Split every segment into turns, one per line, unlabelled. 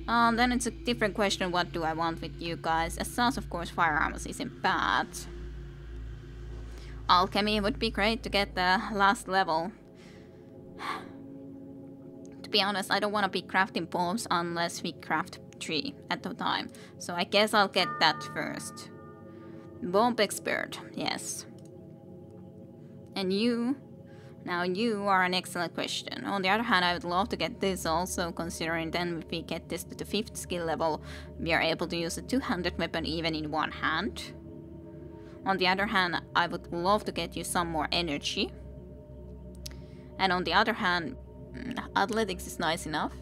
Then it's a different question, what do I want with you guys? As such, of course, firearms isn't bad. Alchemy would be great to get the last level. To be honest, I don't want to be crafting bombs unless we craft 3 at a time. So I guess I'll get that first. Bomb expert, yes. And you? Now you are an excellent question. On the other hand, I would love to get this also, considering then if we get this to the 5th skill level, we are able to use a 200 weapon even in one hand. On the other hand, I would love to get you some more energy. And on the other hand, athletics is nice enough.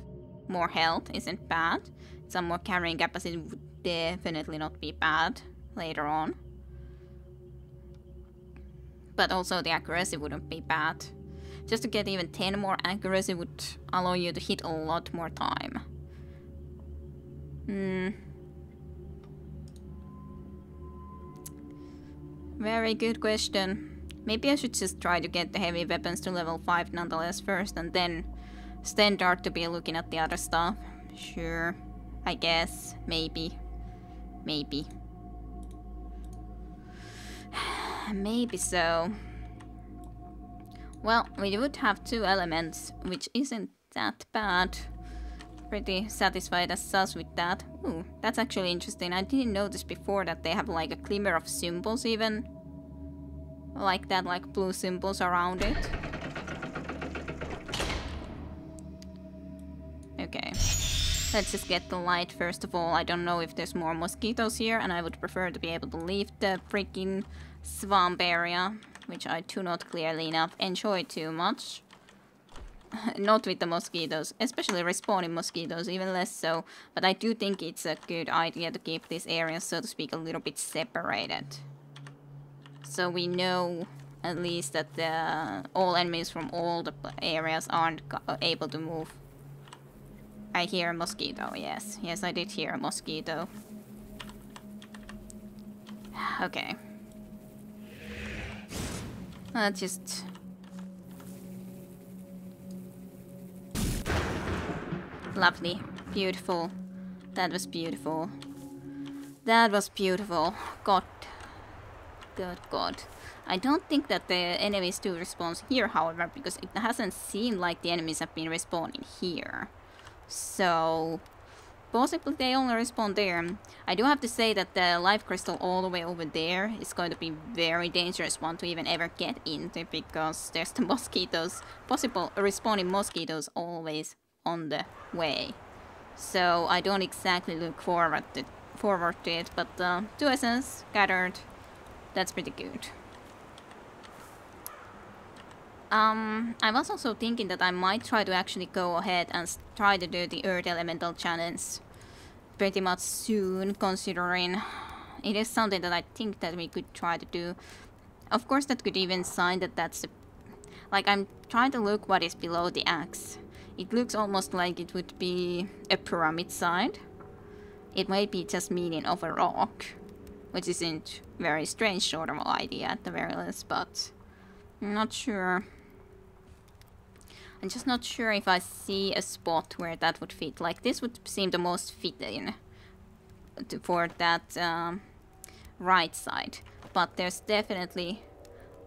More health isn't bad. Some more carrying capacity would definitely not be bad later on. But also the accuracy wouldn't be bad. Just to get even 10 more accuracy would allow you to hit a lot more time. Very good question. Maybe I should just try to get the heavy weapons to level 5 nonetheless first, and then start to be looking at the other stuff. Sure. I guess. Maybe. Maybe. Maybe so. Well, we would have 2 elements, which isn't that bad. Pretty satisfied as such with that. Ooh, that's actually interesting. I didn't notice before that they have like a glimmer of symbols even. Like that, like blue symbols around it. Okay. Let's just get the light first of all. I don't know if there's more mosquitoes here, and I would prefer to be able to leave the freaking swamp area, which I do not clearly enough enjoy too much. Not with the mosquitoes, especially respawning mosquitoes, even less so. But I do think it's a good idea to keep this area, so to speak, a little bit separated. So we know at least that all enemies from all the areas aren't able to move. I hear a mosquito, yes. Yes, I did hear a mosquito. Okay. Just... Lovely. Beautiful. That was beautiful. That was beautiful. God. Good God. I don't think that the enemies do respawn here, however, because it hasn't seemed like the enemies have been respawning here. So... possibly they only respawn there. I do have to say that the life crystal all the way over there is going to be very dangerous one to even ever get into, because there's the mosquitoes, possible respawning mosquitoes always on the way. So I don't exactly look forward to it, but 2 essence gathered, that's pretty good. I was also thinking that I might try to actually go ahead and try to do the Earth Elemental challenge pretty much soon, considering it is something that I think that we could try to do. Of course, that could even sign that that's... like, I'm trying to look what is below the axe. It looks almost like it would be a pyramid side. It might be just meaning of a rock, which isn't very strange sort of idea at the very least, but I'm not sure. I'm just not sure if I see a spot where that would fit. Like, this would seem the most fit in for that right side. But there's definitely...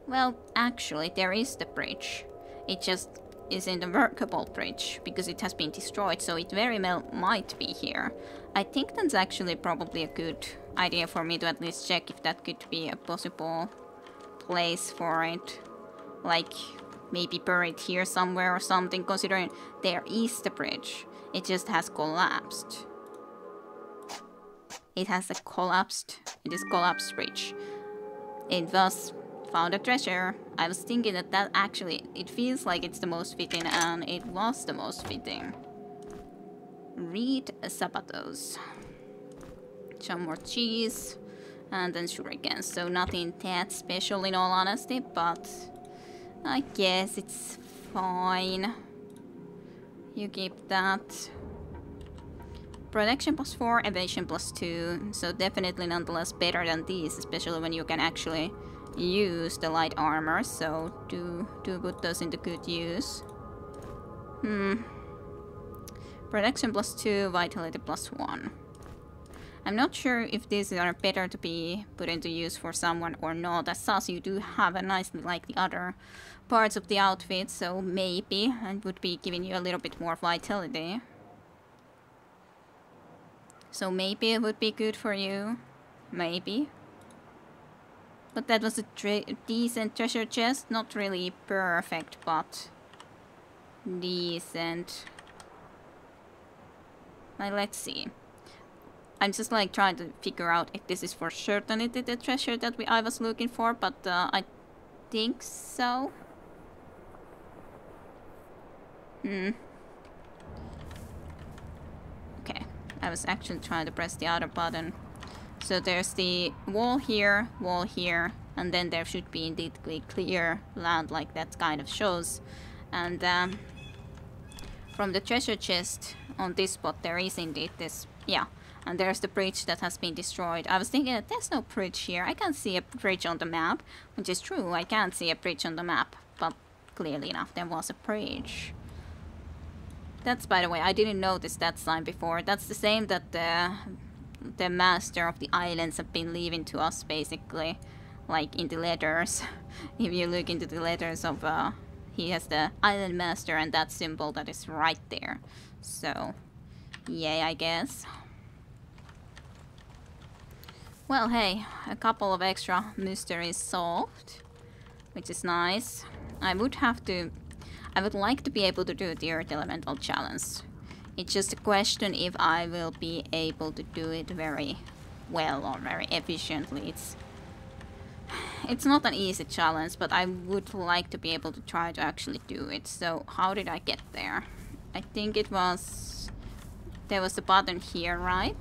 well, actually, there is the bridge. It just isn't a workable bridge, because it has been destroyed, so it very well might be here. I think that's actually probably a good idea for me to at least check if that could be a possible place for it. Like... maybe buried here somewhere or something, considering there is the bridge. It just has collapsed. It has a collapsed... it is collapsed bridge. It was found a treasure. I was thinking that that actually... it feels like it's the most fitting, and it was the most fitting. Reed zapatos. Some more cheese. And then shurikens. So nothing that special in all honesty, but... I guess it's fine. You keep that. Protection +4, evasion +2. So definitely nonetheless better than these, especially when you can actually use the light armor. So do put those into good use. Protection +2, vitality +1. I'm not sure if these are better to be put into use for someone or not. As such, you do have a nicely like the other parts of the outfit, so maybe it would be giving you a little bit more vitality. So maybe it would be good for you. Maybe. But that was a decent treasure chest. Not really perfect, but decent. Like, let's see. I'm just like trying to figure out if this is for certainty the treasure that I was looking for, but I think so. Okay, I was actually trying to press the other button. So there's the wall here, and then there should be indeed clear land like that kind of shows. And from the treasure chest on this spot there is indeed this, yeah. And there's the bridge that has been destroyed. I was thinking that there's no bridge here. I can't see a bridge on the map, which is true. I can't see a bridge on the map, but clearly enough there was a bridge. That's, by the way, I didn't notice that sign before. That's the same that the master of the islands have been leaving to us, basically, like in the letters. If you look into the letters of, he has the island master and that symbol that is right there. So, yay, I guess. Well, hey, a couple of extra mysteries solved, which is nice. I would like to be able to do the Earth Elemental Challenge. It's just a question if I will be able to do it very well or very efficiently. It's not an easy challenge, but I would like to be able to try to actually do it. So, how did I get there? I think it was... There was a button here, right?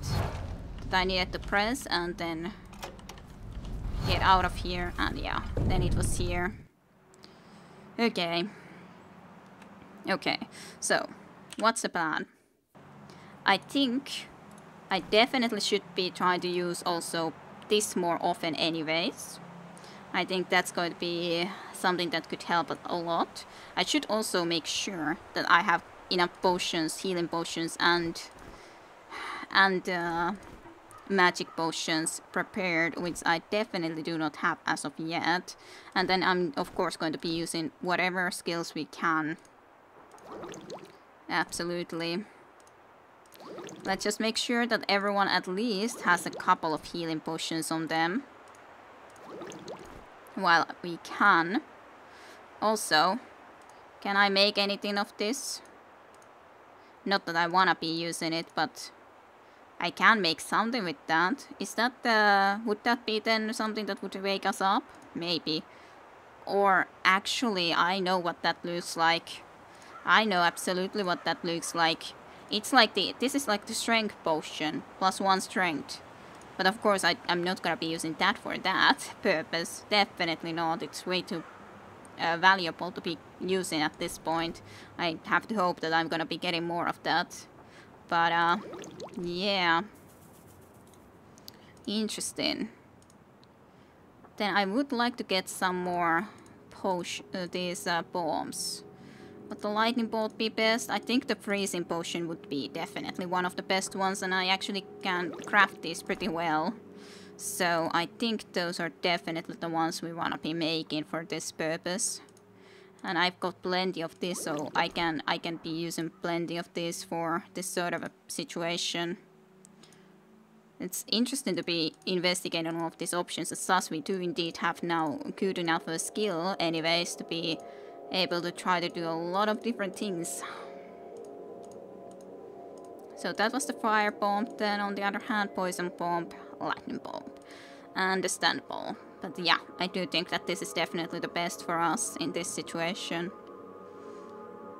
That I needed to press and then get out of here, and yeah, then it was here. Okay. Okay, so what's the plan? I think I definitely should be trying to use also this more often anyways. I think that's going to be something that could help a lot. I should also make sure that I have enough potions, healing potions and magic potions prepared, which I definitely do not have as of yet. And then I'm of course going to be using whatever skills we can. Absolutely. Let's just make sure that everyone at least has a couple of healing potions on them while we can. Also, can I make anything of this? Not that I wanna be using it, but I can make something with that. Is that would that be then something that would wake us up? Maybe. Or actually, I know what that looks like. I know absolutely what that looks like. It's like this is like the strength potion, +1 strength. But of course, I'm not gonna be using that for that purpose. Definitely not. It's way too valuable to be using at this point. I have to hope that I'm gonna be getting more of that. But yeah, interesting. Then I would like to get some more these bombs. Would the lightning bolt be best? I think the freezing potion would be definitely one of the best ones, and I actually can craft these pretty well. So I think those are definitely the ones we want to be making for this purpose. And I've got plenty of this, so I can be using plenty of this for this sort of a situation. It's interesting to be investigating all of these options, as such we do indeed have now good enough a skill anyways to be able to try to do a lot of different things. So that was the fire bomb, then on the other hand poison bomb, lightning bomb. Understandable. But yeah, I do think that this is definitely the best for us in this situation.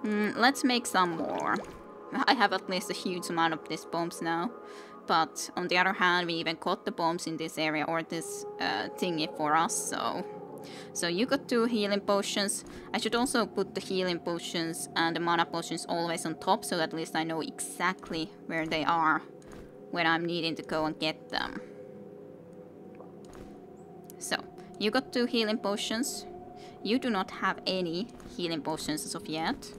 Let's make some more. I have at least a huge amount of these bombs now. But on the other hand, we even got the bombs in this area, or this thingy for us, so you got 2 healing potions. I should also put the healing potions and the mana potions always on top, so at least I know exactly where they are when I'm needing to go and get them. So, you got 2 healing potions. You do not have any healing potions as of yet,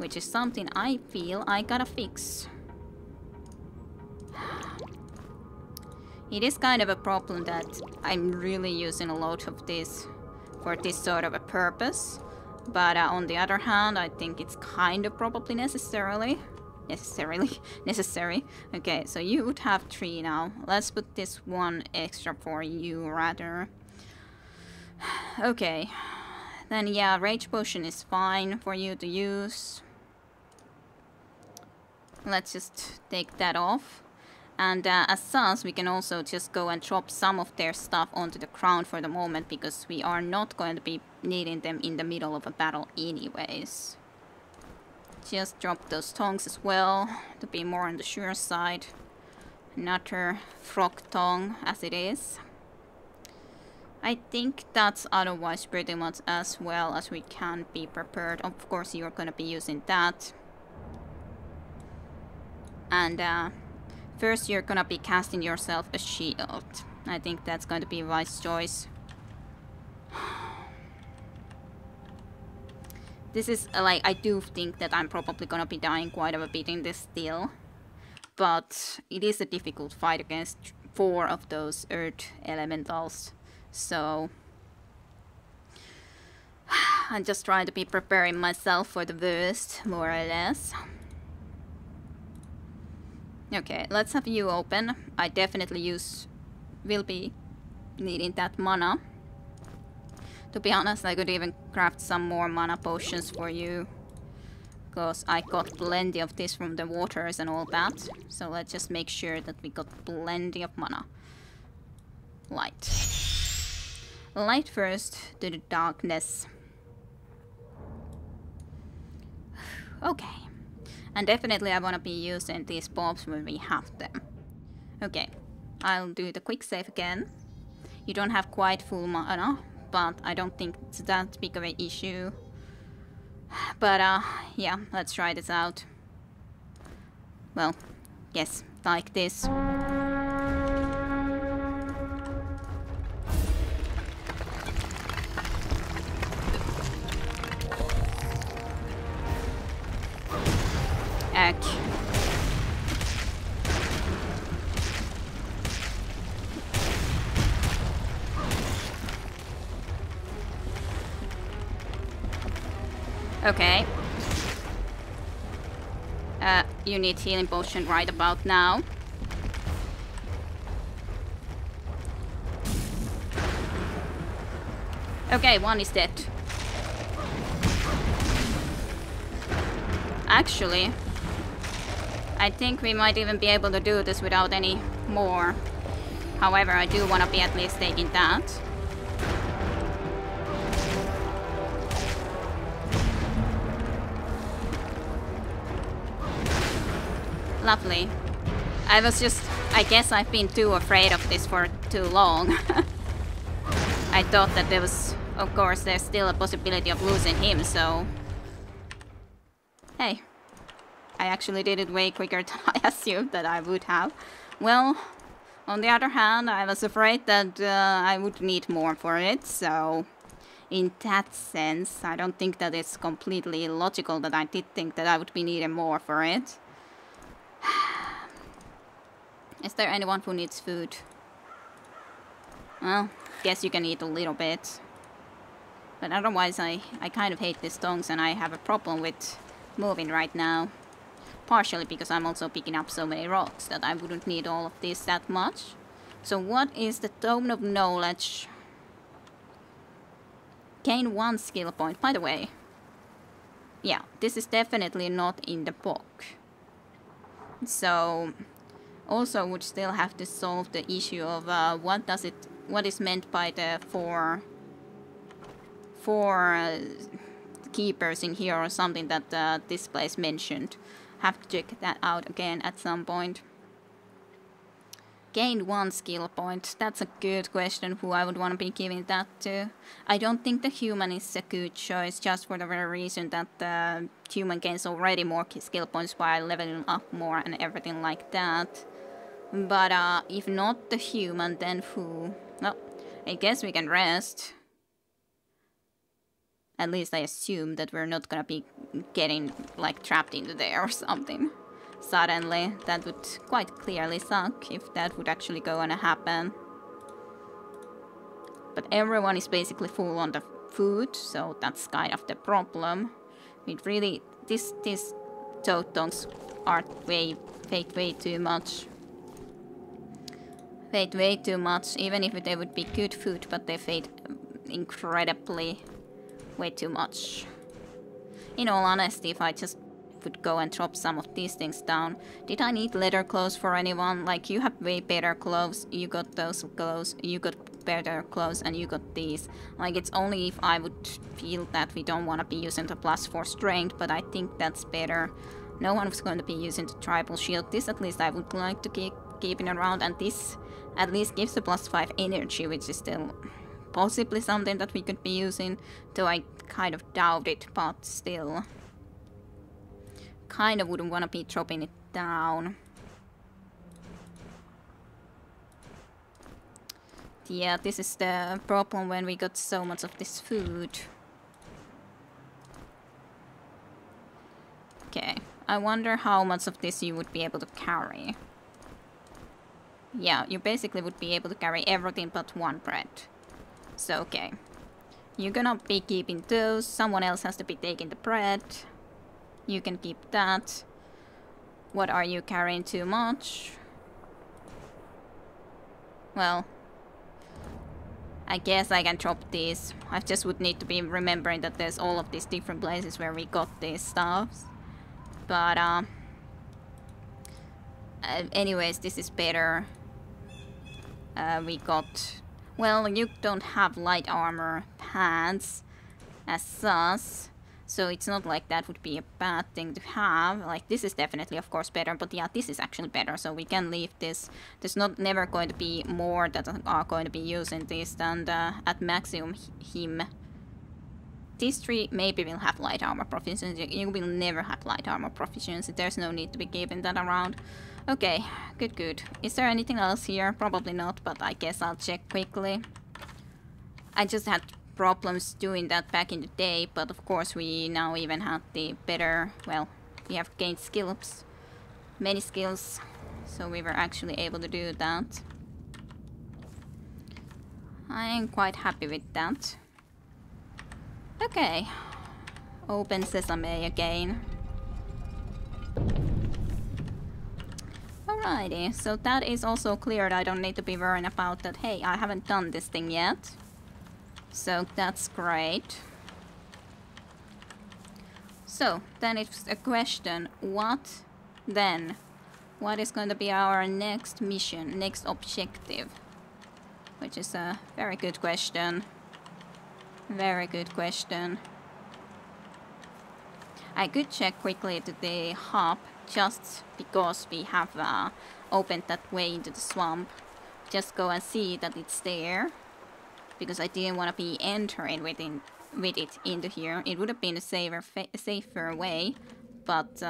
which is something I feel I gotta fix. It is kind of a problem that I'm really using a lot of this for this sort of a purpose. But on the other hand, I think it's kind of probably necessary. Okay, so you would have 3 now. Let's put this 1 extra for you rather. Okay. Then yeah, Rage Potion is fine for you to use. Let's just take that off. And as such, we can also just go and drop some of their stuff onto the ground for the moment, because we are not going to be needing them in the middle of a battle anyways. Just drop those tongs as well, to be more on the sure side. Another frog tongue, as it is. I think that's otherwise pretty much as well as we can be prepared. Of course, you're gonna be using that. And first you're gonna be casting yourself a shield. I think that's going to be a wise choice. This is like, I do think that I'm probably gonna be dying quite a bit in this still. But it is a difficult fight against 4 of those earth elementals. So I'm just trying to be preparing myself for the worst, more or less. Okay, let's have you open. I definitely will be needing that mana. To be honest, I could even craft some more mana potions for you, because I got plenty of this from the waters and all that. So let's just make sure that we got plenty of mana. Light. Light first to the darkness. Okay. And definitely I want to be using these bombs when we have them. Okay. I'll do the quick save again. You don't have quite full mana, but I don't think it's that big of an issue. But yeah, let's try this out. Well, yes, like this. Ack. Okay. You need healing potion right about now. Okay, 1 is dead. Actually, I think we might even be able to do this without any more. However, I do want to be at least taking that. Lovely. I guess I've been too afraid of this for too long. I thought that there was, of course, there's still a possibility of losing him, so... Hey. I actually did it way quicker than I assumed that I would have. Well, on the other hand, I was afraid that I would need more for it, so... In that sense, I don't think that it's completely illogical that I did think that I would be needing more for it. Is there anyone who needs food? Well, guess you can eat a little bit. But otherwise, I kind of hate these tongues and I have a problem with moving right now. Partially because I'm also picking up so many rocks that I wouldn't need all of this that much. So what is the Tome of Knowledge? Gain 1 skill point. By the way, yeah, this is definitely not in the book. So, also would still have to solve the issue of what is meant by the four keepers in here or something that this place mentioned. Have to check that out again at some point. Gained 1 skill point. That's a good question who I would want to be giving that to. I don't think the human is a good choice just for the very reason that the human gains already more skill points by leveling up more and everything like that. But if not the human, then who? Well, I guess we can rest. At least I assume that we're not gonna be getting, like, trapped into there or something. Suddenly, that would quite clearly suck if that would actually go and happen. But everyone is basically full on the food, so that's kind of the problem. It really, these toad-tongues are fade way too much. Fade way too much, even if they would be good food, but they fade incredibly way too much. In all honesty, if I just would go and drop some of these things down. Did I need leather clothes for anyone? Like, you have way better clothes, you got those clothes, you got better clothes, and you got these. Like, it's only if I would feel that we don't want to be using the +4 strength, but I think that's better. No one was going to be using the tribal shield. This at least I would like to keep keeping around, and this at least gives the +5 energy, which is still possibly something that we could be using, though I kind of doubt it, but still. Kind of wouldn't want to be dropping it down. Yeah, this is the problem when we got so much of this food. Okay, I wonder how much of this you would be able to carry. Yeah, you basically would be able to carry everything but one bread. So, okay. You're gonna be keeping those, someone else has to be taking the bread. You can keep that. What are you carrying too much? Well, I guess I can drop these. I just would need to be remembering that there's all of these different places where we got these stuffs. But, anyways, this is better. We got... Well, you don't have light armor pants as such. So it's not like that would be a bad thing to have. Like, this is definitely, of course, better. But yeah, this is actually better. So we can leave this. There's never going to be more that are going to be using this than at maximum him. These three maybe will have light armor proficiency. You will never have light armor proficiency. There's no need to be keeping that around. Okay, good. Is there anything else here? Probably not, but I guess I'll check quickly. I just had problems doing that back in the day, but of course we now even have the better, well, we have gained skills, many skills, so we were actually able to do that. I am quite happy with that. Okay, open sesame again. Alrighty, so that is also cleared. I don't need to be worrying about that. Hey, I haven't done this thing yet. So that's great. So then it's a question, what then? What is going to be our next mission, next objective? Which is a very good question. Very good question. I could check quickly to the hub just because we have opened that way into the swamp. Just go and see that it's there. Because I didn't want to be entering with it into here. It would have been a safer way, but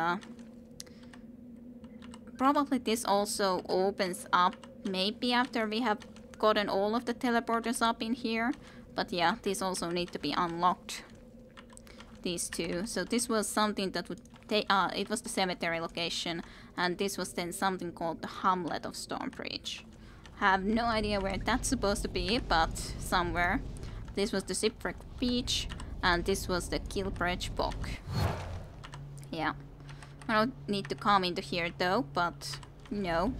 probably this also opens up maybe after we have gotten all of the teleporters up in here. But yeah, these also need to be unlocked. These two. So this was something that would take. It was the cemetery location, and this was then something called the Hamlet of Stormbridge. Have no idea where that's supposed to be, but somewhere. This was the Shipwreck Beach, and this was the Kilbridge Bog. Yeah. I don't need to come into here though, but, you know,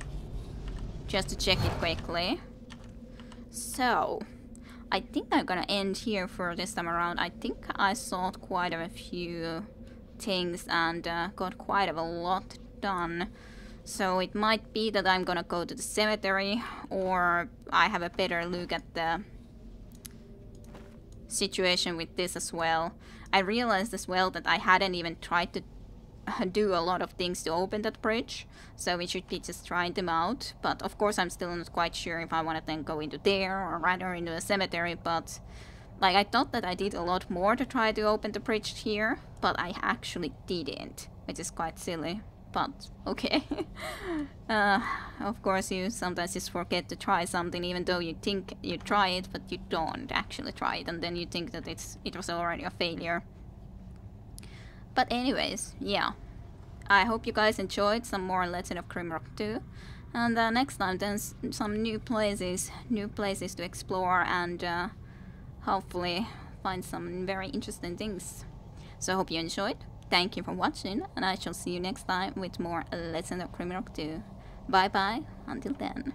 just to check it quickly. So, I think I'm gonna end here for this time around. I think I solved quite a few things and got quite a lot done. So it might be that I'm gonna go to the cemetery, or I have a better look at the situation with this as well. I realized as well that I hadn't even tried to do a lot of things to open that bridge, so we should be just trying them out. But of course I'm still not quite sure if I want to then go into there or rather into a cemetery, but like I thought that I did a lot more to try to open the bridge here, but I actually didn't, which is quite silly. But okay. of course you sometimes just forget to try something even though you think you try it, but you don't actually try it, and then you think that it was already a failure. But anyways, yeah. I hope you guys enjoyed some more Legend of Grimrock 2. And next time then some new places to explore, and hopefully find some very interesting things. So I hope you enjoyed. Thank you for watching, and I shall see you next time with more Legend of Grimrock 2. Bye bye, until then.